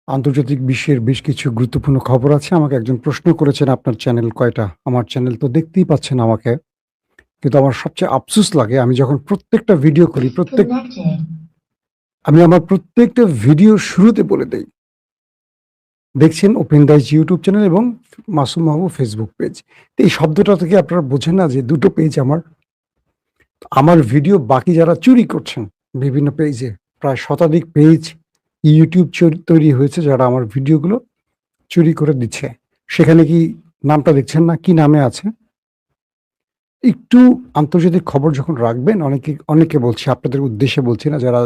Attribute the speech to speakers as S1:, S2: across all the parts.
S1: আন্তর্জাতিক বিশ্বের বেশ কিছু গুরুত্বপূর্ণ খবর আছে। আমাকে একজন প্রশ্ন করেছেন, "আপনার চ্যানেল কয়টা?" আমার চ্যানেল তো দেখতেই পাচ্ছেন আমাকে। কিন্তু আমার সবচেয়ে আফসোস লাগে আমি যখন প্রত্যেকটা ভিডিও করি,
S2: Disconnected.
S1: আমি আমার প্রত্যেকটা ভিডিওর শুরুতে বলে দেই, দেখছেন ওপেন দাইজ ইউটিউব চ্যানেল এবং মাসুম মাহবুব ফেসবুক পেজ। তো এই শব্দটা থেকে আপনারা বোঝেন না যে ২ টো পেজ আমার। আমার ভিডিও বাকি যারা চুরি করছেন বিভিন্ন পেজে, প্রায় শতাধিক পেজ ইউটিউব তৈরি হয়েছে যারা আমার ভিডিওগুলো চুরি করে দিচ্ছে। সেখানে কি নামটা দেখছেন না? কি নামে আছে? একটু আন্তর্জাতিক খবর যখন রাখবেন অনেকে বলছি, আপনাদের উদ্দেশ্যে বলছি না, যারা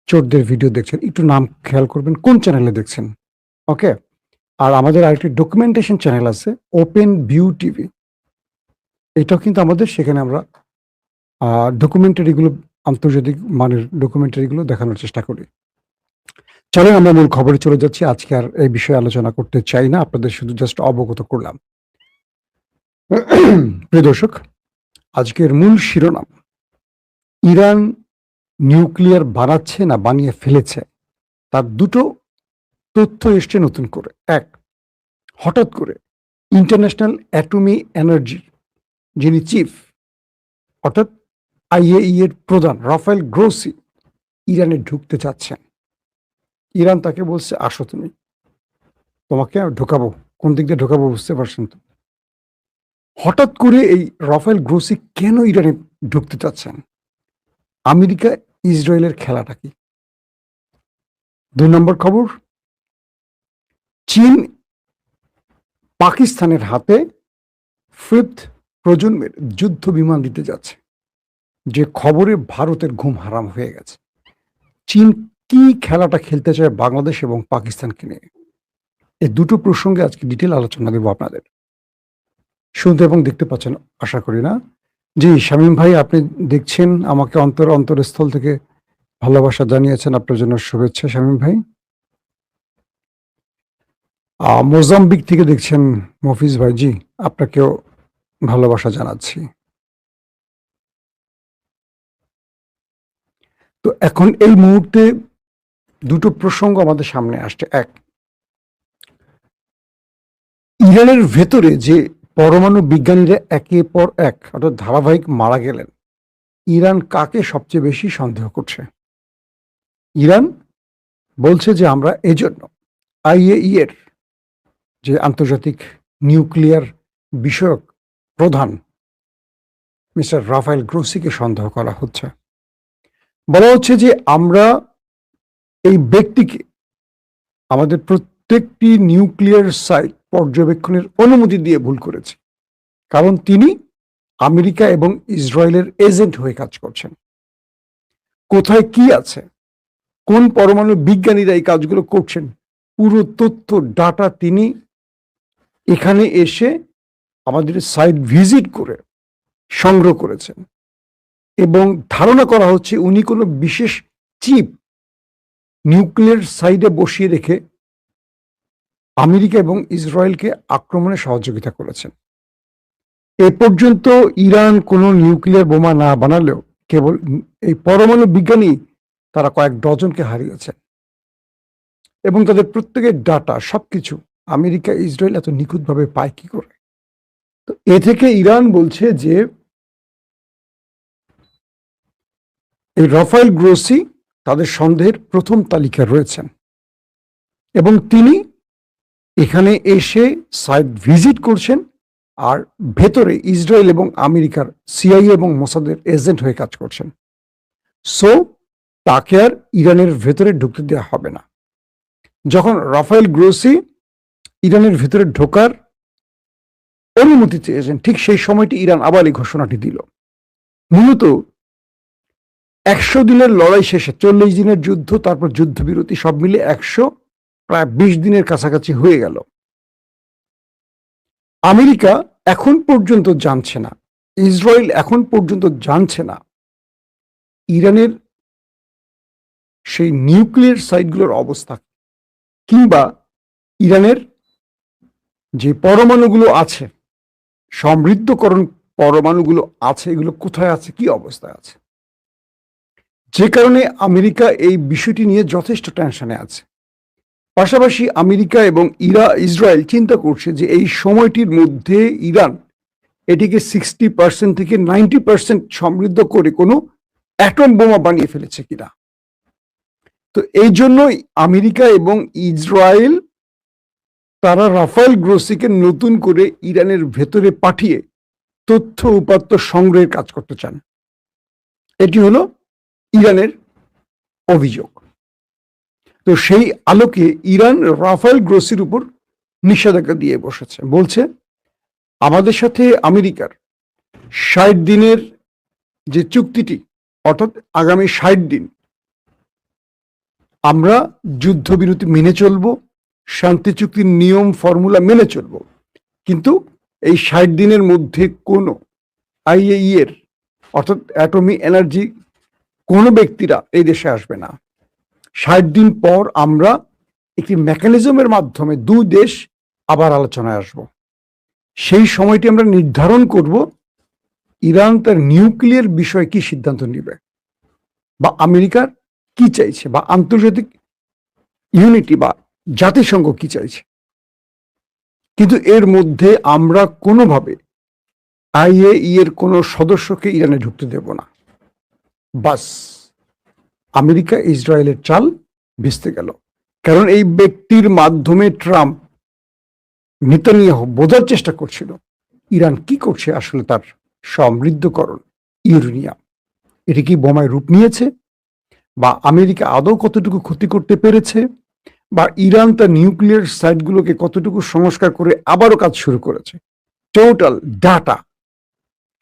S1: চোরদের ভিডিও দেখছেন, একটু নাম খেয়াল করবেন কোন চ্যানেলে দেখছেন। ওকে? আর আমাদের আরেকটি ডকুমেন্টেশন চ্যানেল আছে ওপেন ভিউ টিভি। এটাও কিন্তু আমাদের, সেখানে আমরা আ ডকুমেন্টারি গুলো, আন্তর্জাতিক মানের ডকুমেন্টারি গুলো দেখানোর চেষ্টা করি। চলেন আমরা মূল খবরে চলে যাচ্ছি। আজকে আর এই বিষয়ে আলোচনা করতে চাই না। আপনাদের শুধু জাস্ট অবগত করলাম। প্রিয় দর্শক, আজকের মূল শিরোনাম, ইরান নিউক্লিয়ার বানাচ্ছে না বানিয়ে ফেলেছে, তার দুটো তথ্য এসছে নতুন করে। এক, হঠাৎ করে ইন্টারন্যাশনাল অ্যাটমি এনার্জি যিনি চিফ, অর্থাৎ আইএই এর প্রধান রাফায়েল গ্রোসি ইরানে ঢুকতে চাচ্ছেন। ইরান তাকে বলছে, আসো তুমি, তোমাকে ঢোকাবো। কোন দিক দিয়ে ঢোকাবো বুঝতে পারছেন তো? হঠাৎ করে এই রাফায়েল গ্রোসি কেন ইরানে ঢুকতে চাচ্ছেন? আমেরিকা ইসরায়েলের খেলাটা কি? ২ নম্বর খবর, চীন পাকিস্তানের হাতে 5th প্রজন্মের যুদ্ধ বিমান দিতে যাচ্ছে, যে খবরে ভারতের ঘুম হারাম হয়ে গেছে। চীন কি খেলাটা খেলতে চায় বাংলাদেশ এবং পাকিস্তানকে নিয়ে? এই দুটো প্রসঙ্গে আজকে ডিটেল আলোচনা দেব আপনাদের। শুনতে এবং দেখতে পাচ্ছেন আশা করি, না? জি, শামীম ভাই, আপনি দেখছেন আমাকে, অন্তরস্থল থেকে ভালোবাসা জানিয়েছেন, আপনার জন্য শুভেচ্ছা শামীম ভাই। মোজাম্বিক থেকে দেখছেন মফিজ ভাই, জি, আপনাকেও ভালোবাসা জানাচ্ছি। তো এখন এই মুহূর্তে দুটো প্রসঙ্গ আমাদের সামনে আসছে। এক, ইরানের ভেতরে যে পরমাণু বিজ্ঞানীরা একের পর এক অর্থাৎ ধারাবাহিক মারা গেলেন, ইরান কাকে সবচেয়ে বেশি সন্দেহ করছে? ইরান বলছে যে আমরা এজন্য আইএই এর যে আন্তর্জাতিক নিউক্লিয়ার বিষয়ক প্রধান মিস্টার রাফায়েল গ্রোসিকে সন্দেহ করা হচ্ছে। বলা হচ্ছে যে আমরা এই ব্যক্তিকে আমাদের প্রত্যেকটি নিউক্লিয়ার সাইট পর্যবেক্ষণের অনুমতি দিয়ে ভুল করেছি, কারণ তিনি আমেরিকা এবং ইসরায়েলের এজেন্ট হয়ে কাজ করছেন। কোথায় কি আছে, কোন পরমাণু বিজ্ঞানীরা এই কাজগুলো করছেন, পুরো তথ্য ডাটা তিনি এখানে এসে আমাদের সাইট ভিজিট করে সংগ্রহ করেছেন, এবং ধারণা করা হচ্ছে উনি কোনো বিশেষ চিপ নিউক্লিয়ার সাইডে বসিয়ে রেখে আমেরিকা এবং ইসরায়েলকে আক্রমণে সহযোগিতা করেছেন। এ পর্যন্ত ইরান কোনো নিউক্লিয়ার বোমা না বানালেও কেবল এই পরমাণু বিজ্ঞানী তারা কয়েক ডজনকে হারিয়েছেন, এবং তাদের প্রত্যেকের ডাটা সবকিছু আমেরিকা ইসরায়েল এত নিখুঁতভাবে পায় কি করে? তো এ থেকে ইরান বলছে যে এই রাফায়েল গ্রোসি তাদের সন্দেহের প্রথম তালিকায় রয়েছেন, এবং তিনি এখানে এসে সাইট ভিজিট করছেন, আর ভেতরে ইসরায়েল এবং আমেরিকার সিআইএ এবং মোসাদের এজেন্ট হয়ে কাজ করছেন। সো তাকে আর ইরানের ভেতরে ঢুকতে দেওয়া হবে না। যখন রাফায়েল গ্রোসি ইরানের ভেতরে ঢোকার অনুমতি চেয়েছেন, ঠিক সেই সময়টি ইরান আবার এই ঘোষণাটি দিল। মূলত ১০০ দিনের লড়াই শেষে ৪০ দিনের যুদ্ধ, তারপর যুদ্ধবিরতি, সব মিলে প্রায় ২০ দিনের কাছাকাছি হয়ে গেল। আমেরিকা এখন পর্যন্ত জানছে না, ইসরায়েল এখন পর্যন্ত জানছে না ইরানের সেই নিউক্লিয়ার সাইটগুলোর অবস্থা, কিংবা ইরানের যে পরমাণুগুলো আছে, সমৃদ্ধকরণ পরমাণুগুলো আছে, এগুলো কোথায় আছে, কি অবস্থায় আছে। যে কারণে আমেরিকা এই বিষয়টি নিয়ে যথেষ্ট টেনশনে আছে। পাশাপাশি আমেরিকা এবং ইসরায়েল চিন্তা করছে যে এই সময়টির মধ্যে ইরান এটিকে 60% থেকে 90% সমৃদ্ধ করে কোনো অ্যাটম বোমা বানিয়ে ফেলেছে কিনা। তো এই জন্যই আমেরিকা এবং ইসরায়েল তারা রাফায়েল গ্রোসিকে নতুন করে ইরানের ভেতরে পাঠিয়ে তথ্য উপাত্ত সংগ্রহের কাজ করতে চান। এটি হলো ইরানের অভিযোগ। তো সেই আলোকে ইরান রাফায়েল গ্রোসির উপর নিষেধাজ্ঞা দিয়ে বসেছে, বলছে আমাদের সাথে আমেরিকার 60 দিনের যে চুক্তিটি, অর্থাৎ আগামী 60 দিন আমরা যুদ্ধবিরতি মেনে চলব, শান্তি চুক্তির নিয়ম ফর্মুলা মেনে চলব, কিন্তু এই 60 দিনের মধ্যে কোনো আইএই এর অর্থাৎ অ্যাটমিক এনার্জি কোনো ব্যক্তিরা এই দেশে আসবে না। 60 দিন পর আমরা একটি মেকানিজমের মাধ্যমে দুই দেশ আবার আলোচনায় আসব। সেই সময়টি আমরা নির্ধারণ করব ইরান তার নিউক্লিয়ার বিষয়ে কি সিদ্ধান্ত নেবে, বা আমেরিকার কি চাইছে, বা আন্তর্জাতিক ইউনিটি বা জাতিসংঘ কি চাইছে। কিন্তু এর মধ্যে আমরা কোনোভাবে আইএই এর কোনো সদস্যকে ইরানে ঢুকতে দেব না। বাস, আমেরিকা ইসরায়েলের চাল ভেস্তে গেল। কারণ এই ব্যক্তির মাধ্যমে ট্রাম্প নেতানিয়াহু বোঝার চেষ্টা করছিল ইরান কি করছে আসলে তার সমৃদ্ধকরণ ইউরেনিয়াম, এটি কি বোমায় রূপ নিয়েছে, বা আমেরিকা আদৌ কতটুকু ক্ষতি করতে পেরেছে, বা ইরান তার নিউক্লিয়ার সাইটগুলোকে কতটুকু সংস্কার করে আবারও কাজ শুরু করেছে। টোটাল ডাটা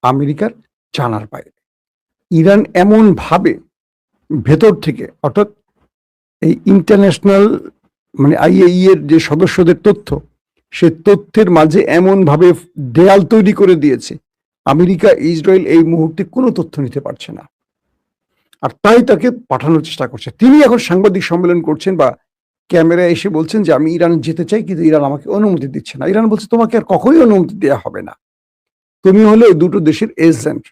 S1: আমেরিকার জানার বাইরে। ইরান এমন ভাবে ভেতর থেকে, অর্থাৎ এই ইন্টারন্যাশনাল মানে আইএই এর যে সদস্যদের তথ্য, সে তথ্যের মাঝে এমন ভাবে দেয়াল তৈরি করে দিয়েছে আমেরিকা ইসরায়েল এই মুহূর্তে কোনো তথ্য নিতে পারছে না। আর তাই তাকে পাঠানোর চেষ্টা করছে। তিনি এখন সাংবাদিক সম্মেলন করছেন বা ক্যামেরায় এসে বলছেন যে আমি ইরান যেতে চাই, কিন্তু ইরান আমাকে অনুমতি দিচ্ছে না। ইরান বলছে তোমাকে আর কখনোই অনুমতি দেওয়া হবে না, তুমি হলে ওই দুটো দেশের এজেন্ট,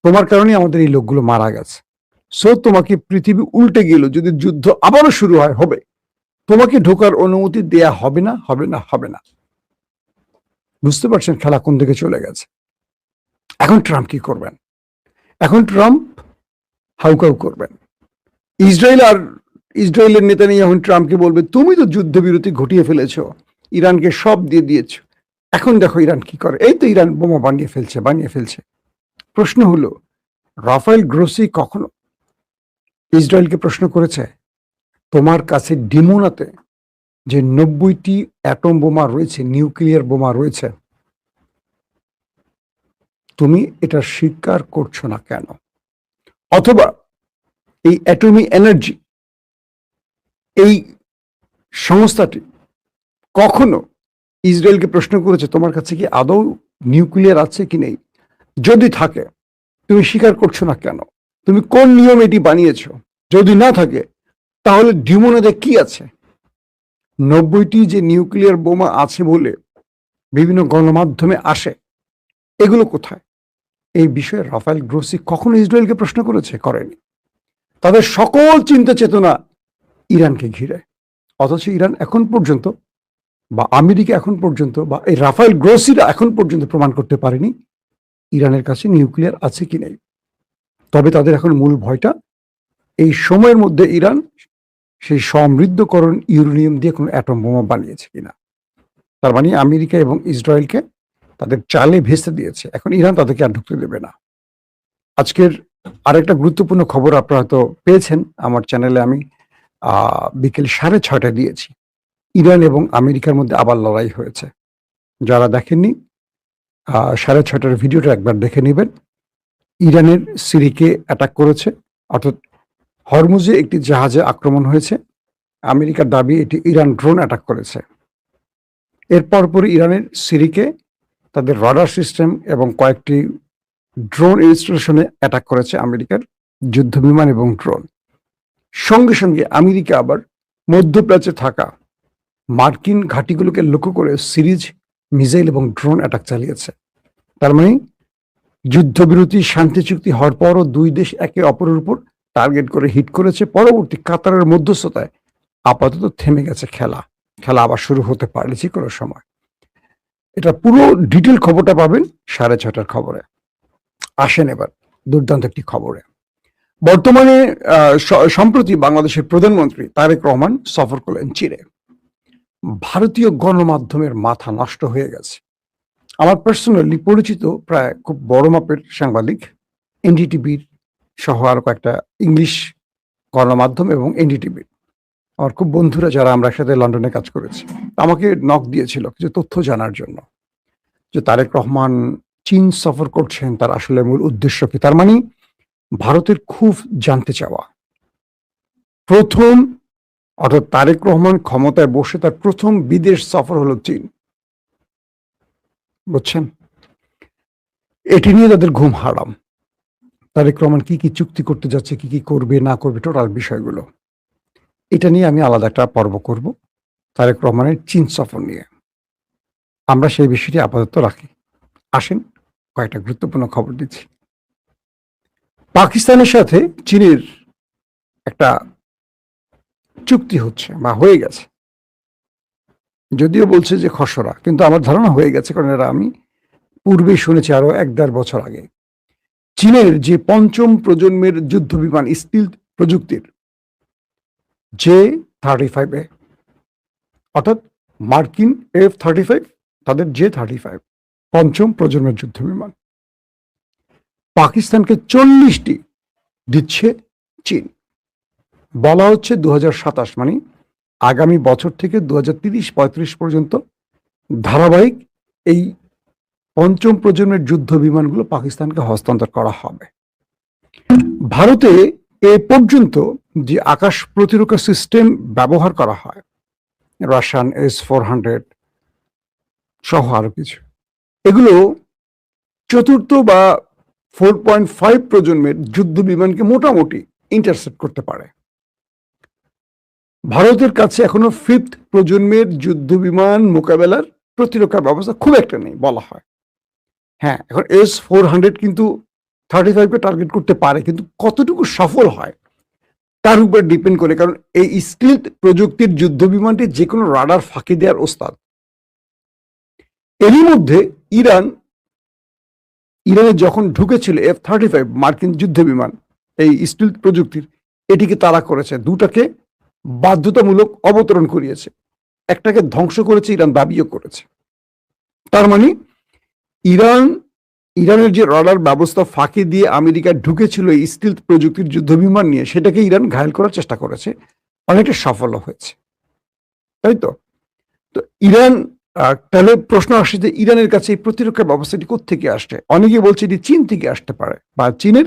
S1: তোমার কারণে আমাদের এই লোকগুলো মারা গেছে। সো তোমাকে পৃথিবী উল্টে গেল, যদি যুদ্ধ আবারও শুরু হয় হবে, তোমাকে ঢোকার অনুমতি দেয়া হবে না, হবে না, হবে না। বুঝতে পারছেন খেলা কোন দিকে চলে গেছে। এখন ট্রাম্প কি করবেন? এখন ট্রাম্প হাউকাউ করবেন। ইসরায়েলের নেতানিয়াহু ট্রাম্পকে বলবে তুমি তো যুদ্ধবিরতি ঘটিয়ে ফেলেছ, ইরানকে সব দিয়ে দিয়েছ, এখন দেখো ইরান কি করে। এই তো ইরান বোমা বানিয়ে ফেলছে। প্রশ্ন হলো, রাফায়েল গ্রোসি কখনো ইসরায়েলকে প্রশ্ন করেছে তোমার কাছে ডিমোনাতে যে 90টি অ্যাটম বোমা রয়েছে, নিউক্লিয়ার বোমা রয়েছে, তুমি এটা স্বীকার করছো না কেন? অথবা এই অ্যাটমিক এনার্জি এই সংস্থাটি কখনো ইসরায়েলকে প্রশ্ন করেছে তোমার কাছে কি আদৌ নিউক্লিয়ার আছে কি নেই? যদি থাকে তুমি স্বীকার করছো না কেন? তুমি কোন নিয়ম এটি বানিয়েছো? যদি না থাকে তাহলে ডিমোনাতে কি আছে? 90টি যে নিউক্লিয়ার বোমা আছে বলে বিভিন্ন গণমাধ্যমে আসে, এগুলো কোথায়? এই বিষয়ে রাফায়েল গ্রোসি কখনো ইসরায়েলকে প্রশ্ন করেছে? করেনি। তাদের সকল চিন্তা চেতনা ইরানকে ঘিরে। অথচ ইরান এখন পর্যন্ত, বা আমেরিকা এখন পর্যন্ত, বা এই রাফায়েল গ্রোসিরা এখন পর্যন্ত প্রমাণ করতে পারেনি ইরানের কাছে নিউক্লিয়ার আছে কি নেই। তবে তাদের এখন মূল ভয়টা এই সময়ের মধ্যে ইরান সেই সমৃদ্ধকরণ ইউরেনিয়াম দিয়ে কোনো অ্যাটম বোমা বানিয়েছে কিনা। তার মানে আমেরিকা এবং ইসরায়েলকে তাদের চালে ভেস্তে দিয়েছে। এখন ইরান তাদেরকে আর ঢুকতে দেবে না। আজকের আরেকটা গুরুত্বপূর্ণ খবর আপনারা হয়তো পেয়েছেন, আমার চ্যানেলে আমি বিকেল 6:30 দিয়েছি। ইরান এবং আমেরিকার মধ্যে আবার লড়াই হয়েছে। যারা দেখেননি 6:30 ভিডিওটা একবার দেখে নেবেন। ইরানের সিরিকে অ্যাটাক করেছে, অর্থাৎ হরমুজে একটি জাহাজে আক্রমণ হয়েছে। আমেরিকার দাবি এটি ইরান ড্রোন অ্যাটাক করেছে। এর পরপরই ইরানের সিরিকে তাদের রাডার সিস্টেম এবং কয়েকটি ড্রোন ইনস্টলেশনে অ্যাটাক করেছে আমেরিকার যুদ্ধবিমান এবং ড্রোন। সঙ্গে সঙ্গে আমেরিকা আবার মধ্যপ্রাচ্যে থাকা মার্কিন ঘাঁটিগুলোকে লক্ষ্য করে সিরিজ মিসাইল এবং ড্রোন অ্যাটাক চালিয়েছে। তার মানে যুদ্ধবিরতি শান্তি চুক্তি হওয়ার পরও দুই দেশ একে অপরের উপর টার্গেট করে হিট করেছে। পরবর্তী কাতারের মধ্যস্থতায় আপাতত থেমে গেছে খেলা। খেলা আবার শুরু হতে পারে যে কোনো সময়। এটা পুরো ডিটেল খবরটা পাবেন 6:30টার খবরে। আসেন এবার দুর্দান্ত একটি খবরে। বর্তমানে সম্প্রতি বাংলাদেশের প্রধানমন্ত্রী তারেক রহমান সফর করলেন চীনে। ভারতীয় গণমাধ্যমের মাথা নষ্ট হয়ে গেছে। আমার পার্সোনালি পরিচিত প্রায় খুব বড় মাপের সাংবাদিক, এনডিটিভির সহ আরো কয়েকটা ইংলিশ গণমাধ্যম এবং এনডিটিভির আমার খুব বন্ধুরা যারা আমরা একসাথে লন্ডনে কাজ করেছি, আমাকে নক দিয়েছিল কিছু তথ্য জানার জন্য যে তারেক রহমান চীন সফর করছেন, তার আসলে মূল উদ্দেশ্য কি। তার মানে ভারতের খুব জানতে চাওয়া। প্রথম অর্থাৎ তারেক রহমান ক্ষমতায় বসে তার প্রথম বিদেশ সফর হলো চীন, বুঝছেন। এটি নিয়ে তাদের ঘুম হারাম। তারেক রহমান কি কি চুক্তি করতে যাচ্ছে, কি কি করবে না করবে, টোটাল বিষয়গুলো এটা নিয়ে আমি আলাদা একটা পর্ব করব তারেক রহমানের চীন সফর নিয়ে। আমরা সেই বিষয়টি আপাতত রাখি। আসেন কয়েকটা গুরুত্বপূর্ণ খবর দিচ্ছি। পাকিস্তানের সাথে চীনের একটা চুক্তি হচ্ছে বা হয়ে গেছে, যদিও বলছে যে খসড়া, কিন্তু আমার ধারণা হয়ে গেছে, কারণ এরা আমি পূর্বেই শুনেছি আরো 1-1.5 বছর আগে। চীনের যে পঞ্চম প্রজন্মের যুদ্ধ বিমান স্টিল প্রযুক্তির J-35A, অর্থাৎ মার্কিন F-35, তাদের J-35 পঞ্চম প্রজন্মের যুদ্ধ বিমান পাকিস্তানকে 40টি দিচ্ছে চীন। বলা হচ্ছে 2027 মানে আগামী বছর থেকে 2030-35 পর্যন্ত ধারাবাহিক এই পঞ্চম প্রজন্মের যুদ্ধ বিমানগুলো পাকিস্তানকে হস্তান্তর করা হবে। ভারতে এ পর্যন্ত যে আকাশ প্রতিরক্ষা সিস্টেম ব্যবহার করা হয়, রাশিয়ান S-400 সহ আরো কিছু, এগুলো চতুর্থ বা 4.5 প্রজন্মের যুদ্ধ বিমানকে মোটামুটি ইন্টারসেপ্ট করতে পারে। ভারতের কাছে এখনো 5th প্রজন্মের যুদ্ধ বিমান মোকাবেলার প্রতিরক্ষা ব্যবস্থা খুব একটা নেই বলা হয়। হ্যাঁ, এখন S-400 কিন্তু 35কে টার্গেট করতে পারে, কিন্তু কতটুকু সফল হয় তার উপর ডিপেন্ড করে, কারণ এই স্টিলথ প্রযুক্তির যুদ্ধ বিমানটি যে কোনো রাডার ফাঁকি দেওয়ার ওস্তাদ। এরই মধ্যে ইরানে যখন ঢুকেছিল F-35 মার্কিন যুদ্ধ বিমান এই স্টিলথ প্রযুক্তির, এটিকে তারা করেছে, দুটাকে বাধ্যতামূলক অবতরণ করিয়েছে, একটাকে ধ্বংস করেছে, ইরান দাবিও করেছে। তার মানে ইরানের যে রাডার ব্যবস্থা ফাঁকি দিয়ে আমেরিকা ঢুকেছিল এই স্টিলথ প্রযুক্তির যুদ্ধ বিমান নিয়ে, সেটাকে ইরান ঘায়েল করার চেষ্টা করেছে, অনেকটা সফল হয়েছে, তাই তো। তো ইরান, তাহলে প্রশ্ন আসছে যে ইরানের কাছে এই প্রতিরক্ষা ব্যবস্থাটি কোত্থেকে আসছে। অনেকে বলছে এটি চীন থেকে আসতে পারে বা চীনের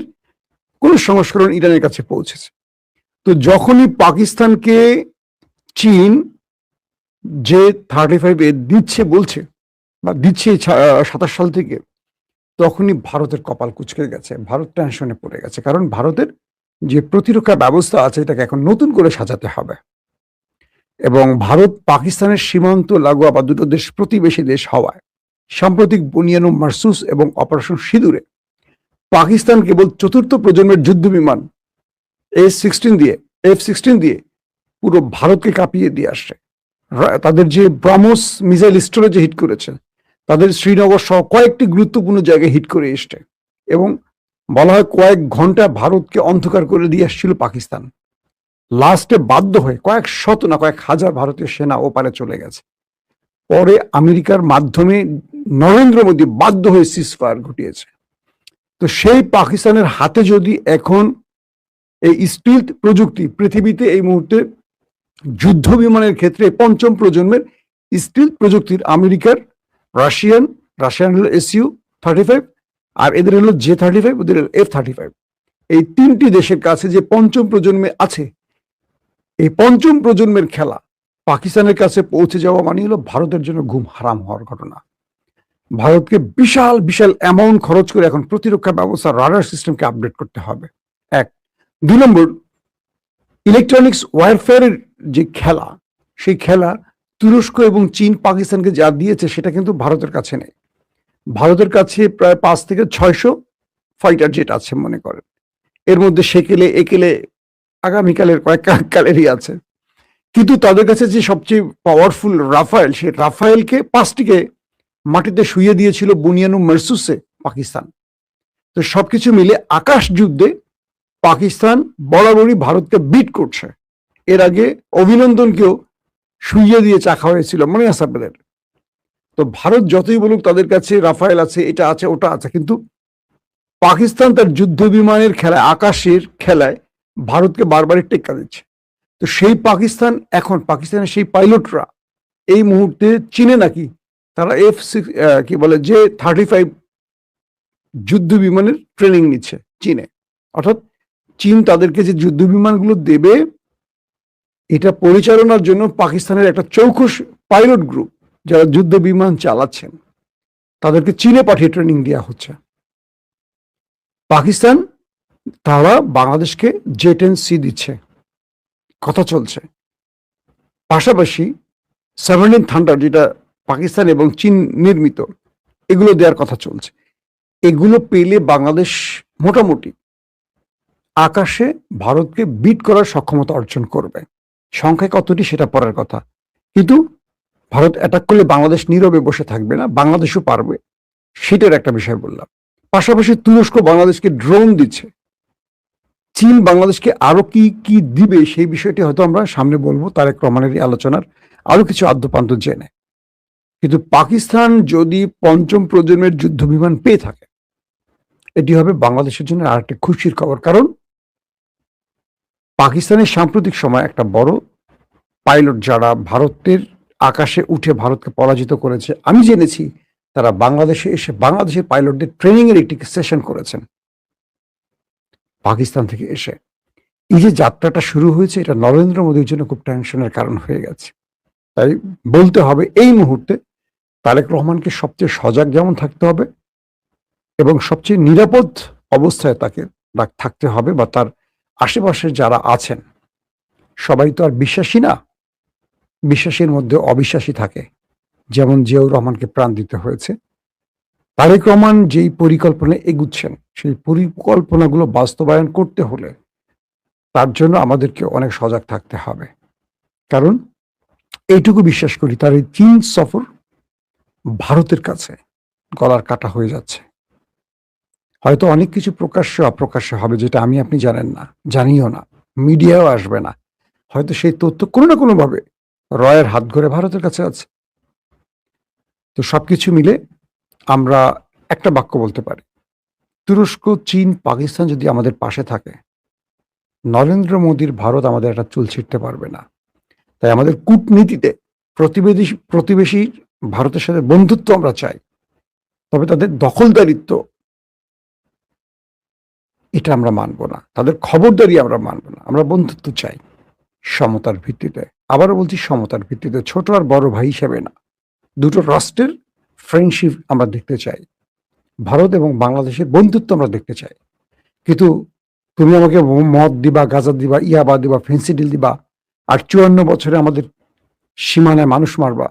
S1: কোন সংস্করণ ইরানের কাছে পৌঁছেছে। তো যখনই পাকিস্তানকে চীন J-35A দিচ্ছে বলছে বা দিচ্ছে 27 সাল থেকে, তখনই ভারতের কপাল কুঁচকে গেছে, ভারত টেনশনে পড়ে গেছে, কারণ ভারতের যে প্রতিরক্ষা ব্যবস্থা আছে এটাকে এখন নতুন করে সাজাতে হবে। এবং ভারত পাকিস্তানের সীমান্ত লাগোয়া বা দুটো দেশ প্রতিবেশী দেশ হওয়ায় সাম্প্রতিক বুনিয়ানুম মারসুস এবং অপারেশন সিঁদুরে পাকিস্তান কেবল চতুর্থ প্রজন্মের যুদ্ধ বিমান F-16 দিয়ে পুরো ভারতকে কাঁপিয়ে দিয়ে আসছে। তাদের যে ব্রাহ্মস মিসাইল স্টোরেজে হিট করেছে, তাদের শ্রীনগর সহ কয়েকটি গুরুত্বপূর্ণ জায়গায় হিট করে এসছে, এবং বলা হয় কয়েক ঘন্টা ভারতকে অন্ধকার করে দিয়ে আসছিল পাকিস্তান। লাস্টে বাধ্য হয়ে কয়েক শত না কয়েক হাজার ভারতীয় সেনা ওপারে চলে গেছে। পরে আমেরিকার মাধ্যমে নরেন্দ্র মোদী বাধ্য হয়ে সিজফায়ার ঘটিয়েছে। তো সেই পাকিস্তানের হাতে যদি এখন এই স্টিলথ প্রযুক্তি, পৃথিবীতে এই মুহূর্তে যুদ্ধ বিমানের ক্ষেত্রে পঞ্চম প্রজন্মের স্টিলথ প্রযুক্তির আমেরিকার, রাশিয়ান হলো Su-35, আর এদের হলো J-35, ওদের F-35, এই তিনটি দেশের কাছে যে পঞ্চম প্রজন্মে আছে, এই পঞ্চম প্রজন্মের খেলা পাকিস্তানের কাছে পৌঁছে যাওয়া মানে হলো ভারতের জন্য ঘুম হারাম হওয়ার ঘটনা। ভারতকে বিশাল বিশাল অ্যামাউন্ট খরচ করে এখন প্রতিরক্ষা ব্যবস্থা, রাডার সিস্টেমকে আপডেট করতে হবে, এক। 2 নম্বর, ইলেকট্রনিক্স ওয়ারফেয়ারের যে খেলা, সেই খেলা তুরস্ক এবং চীন পাকিস্তানকে যা দিয়েছে সেটা কিন্তু ভারতের কাছে নেই। ভারতের কাছে প্রায় 5 থেকে 600 ফাইটার জেট আছে মনে করেন, এর মধ্যে সেকেলে একেলে আগামীকালের কয়েক কালেরই আছে, কিন্তু তাদের কাছে যে সবচেয়ে পাওয়ারফুল রাফায়েল, সেই রাফায়েলকে 5টিকে মাটিতে শুইয়ে দিয়েছিল বুনিয়ানু মারসুসে পাকিস্তান। তো সবকিছু মিলে আকাশ যুদ্ধে পাকিস্তান বরাবরই ভারতকে বিট করছে। এর আগে অভিনন্দনকেও শুইয়ে দিয়ে চাখা হয়েছিল, মনে আছে আপনাদের? তো ভারত যতই বলুক তাদের কাছে রাফায়েল আছে, এটা আছে, ওটা আছে, কিন্তু পাকিস্তান তার যুদ্ধ বিমানের খেলায়, আকাশের খেলায় ভারতকে বারবারই টেক্কা দিচ্ছে। তো সেই পাকিস্তান, এখন পাকিস্তানের সেই পাইলটরা এই মুহূর্তে চীনে নাকি তারা কি বলে J-35 যুদ্ধ বিমানের ট্রেনিং নিচ্ছে চীনে। অর্থাৎ চীন তাদেরকে যে যুদ্ধ বিমানগুলো দেবে, এটা পরিচালনার জন্য পাকিস্তানের একটা চৌখুশ পাইলট গ্রুপ যারা যুদ্ধ বিমান চালাচ্ছেন তাদেরকে চীনে পাঠিয়ে ট্রেনিং দেওয়া হচ্ছে। পাকিস্তান তারা বাংলাদেশকে J-10C দিচ্ছে, কথা চলছে। পাশাপাশি 17 থান্ডার, যেটা পাকিস্তান এবং চীন নির্মিত, এগুলো দেওয়ার কথা চলছে। এগুলো পেলে বাংলাদেশ মোটামুটি আকাশে ভারতকে বিট করার সক্ষমতা অর্জন করবে। সংখ্যায় কতটি সেটা পরের কথা, কিন্তু ভারত অ্যাটাক করলে বাংলাদেশ নীরবে বসে থাকবে না, বাংলাদেশও পারবে, সেটার একটা বিষয় বললাম। পাশাপাশি তুরস্ক বাংলাদেশকে ড্রোন দিচ্ছে। চীন বাংলাদেশকে আরো কি কি দিবে সেই বিষয়টি হয়তো আমরা সামনে বলবো তারেক রহমানের এই আলোচনার আরো কিছু আদ্যপান্ত জেনে। কিন্তু পাকিস্তান যদি 5ম প্রজন্মের যুদ্ধ বিমান পেয়ে থাকে, এটি হবে বাংলাদেশের জন্য আর একটা খুশির খবর। কারণ পাকিস্তানের সাম্প্রতিক সময় একটা বড় পাইলট যারা ভারতের আকাশে উঠে ভারতকে পরাজিত করেছে, আমি জেনেছি তারা বাংলাদেশে এসে বাংলাদেশের পাইলটদের ট্রেনিং এর একটি সেশন করেছেন পাকিস্তান থেকে এসে। এই যে যাত্রাটা শুরু হয়েছে, এটা নরেন্দ্র মোদীর জন্য খুব টেনশনের কারণ হয়ে গেছে। তাই বলতে হবে এই মুহূর্তে তারেক রহমানকে সবচেয়ে সজাগ যেমন থাকতে হবে এবং সবচেয়ে নিরাপদ অবস্থায় তাকে থাকতে হবে, বা তার আশেপাশে যারা আছেন সবাই তো আর বিশ্বাসী না, বিশ্বাসীর মধ্যে অবিশ্বাসী থাকে। যেমন জিয়াউর রহমানকে প্রাণ দিতে হয়েছে, তারেক রহমান যেই পরিকল্পনা এগুচ্ছেন সেই পরিকল্পনাগুলো বাস্তবায়ন করতে হলে তার জন্য আমাদেরকে অনেক সজাগ থাকতে হবে। কারণ এইটুকু বিশ্বাস করি, তার এই চীন সফর ভারতের কাছে গলার কাটা হয়ে যাচ্ছে। হয়তো অনেক কিছু প্রকাশ্যে অপ্রকাশ্যে হবে যেটা আমি আপনি জানেন না, জানিও না, মিডিয়াও আসবে না। হয়তো সেই তথ্য কোনো না কোনোভাবে রয়ের হাত ধরে ভারতের কাছে আছে। তো সবকিছু মিলে আমরা একটা বাক্য বলতে পারি, তুরস্ক, চীন, পাকিস্তান যদি আমাদের পাশে থাকে, নরেন্দ্র মোদীর ভারত আমাদের একটা চুল ছিঁড়তে পারবে না। তাই আমাদের কূটনীতিতে প্রতিবেশী ভারতের সাথে বন্ধুত্ব আমরা চাই, তবে তাদের দখলদারিত্ব এটা আমরা মানব না, তাদের খবরদারি আমরা মানব না। আমরা বন্ধুত্ব চাই সমতার ভিত্তিতে। আবারও বলছি, সমতার ভিত্তিতে, ছোট আর বড় ভাই হিসেবে না। দুটো রাষ্ট্রের ফ্রেন্ডশিপ আমরা দেখতে চাই, ভারত এবং বাংলাদেশের বন্ধুত্ব আমরা দেখতে চাই। কিন্তু তুমি আমাকে মদ দিবা, গাঁজা দিবা, ইয়াবা দিবা, ফেন্সিডিল দিবা, আর 54 বছরে আমাদের সীমানায় মানুষ মারবা,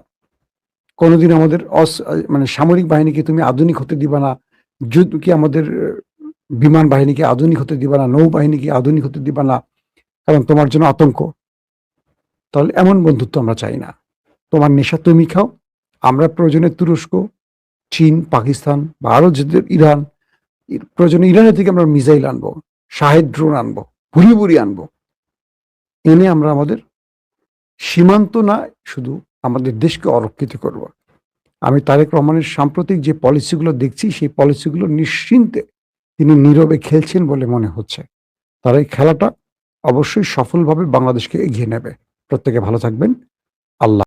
S1: কোনোদিন আমাদের সামরিক বাহিনীকে তুমি আধুনিক হতে দিবা না, কি আমাদের বিমান বাহিনীকে আধুনিক হতে দিবা না, নৌবাহিনীকে আধুনিক হতে দিবা না, কারণ তোমার জন্য আতঙ্ক। তাহলে এমন বন্ধুত্ব আমরা চাই না। তোমার নেশা তুমি খাও, আমরা প্রয়োজনে তুরস্ক, চীন, পাকিস্তান বা আরো যেদের ইরান, প্রয়োজনে ইরানের থেকে আমরা মিসাইল আনবো, শাহেদ ড্রোন আনবো, ভুরি ভুরি আনবো, এনে আমরা আমাদের সীমান্ত না শুধু আমাদের দেশকে অরক্ষিত করব। আমি তারেক রহমানের সাম্প্রতিক যে পলিসিগুলো দেখছি, সেই পলিসিগুলো নিশ্চিন্তে তিনি নীরবে খেলছেন বলে মনে হচ্ছে। তার এই খেলাটা অবশ্যই সফলভাবে বাংলাদেশকে এগিয়ে নেবে। প্রত্যেকে ভালো থাকবেন। আল্লাহ